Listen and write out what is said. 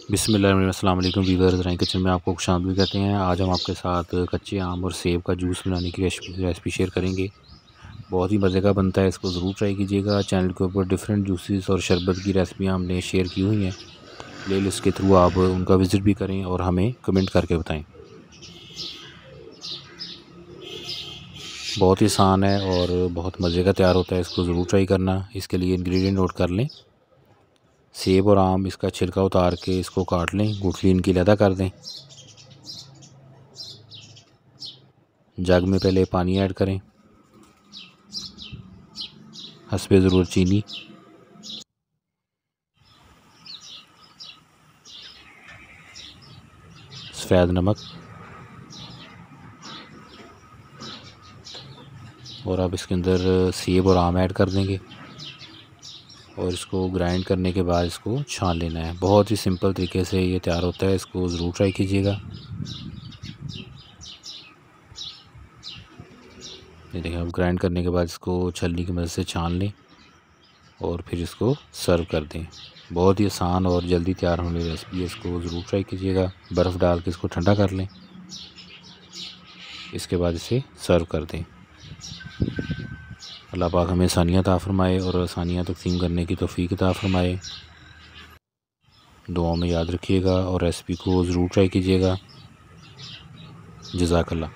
बिस्मिल्लाहिर्रहमानिर्रहीम। अस्सलाम वालेकुम वीवर्स, रानी किचन में आपको खुशामदीद कहते हैं। आज हम आपके साथ कच्चे आम और सेब का जूस बनाने की रेसिपी शेयर करेंगे। बहुत ही मज़े का बनता है, इसको ज़रूर ट्राई कीजिएगा। चैनल के ऊपर डिफरेंट जूसेस और शरबत की रेसिपियाँ हमने शेयर की हुई हैं, प्लेलिस्ट के थ्रू आप उनका विज़िट भी करें और हमें कमेंट करके बताएं। बहुत ही आसान है और बहुत मज़े का तैयार होता है, इसको ज़रूर ट्राई करना। इसके लिए इंग्रेडिएंट नोट कर लें। सेब और आम, इसका छिलका उतार के इसको काट लें, गुठली इनकी अलहदा कर दें। जग में पहले पानी ऐड करें, हस्बे ज़रूरत चीनी, सफ़ेद नमक, और अब इसके अंदर सेब और आम ऐड कर देंगे और इसको ग्राइंड करने के बाद इसको छान लेना है। बहुत ही सिंपल तरीके से ये तैयार होता है, इसको ज़रूर ट्राई कीजिएगा। ये देखें, अब ग्राइंड करने के बाद इसको छलनी की मदद से छान लें और फिर इसको सर्व कर दें। बहुत ही आसान और जल्दी तैयार होने वाली रेसिपी है, इसको ज़रूर ट्राई कीजिएगा। बर्फ़ डाल के इसको ठंडा कर लें, इसके बाद इसे सर्व कर दें। अल्लाह पाक हमें आसानियाँ अता फ़रमाए और आसानियाँ तक़सीम करने की तौफ़ीक अता फ़रमाए। दुआओं में याद रखिएगा और रेसिपी को ज़रूर ट्राई कीजिएगा। जज़ाकल्लाह।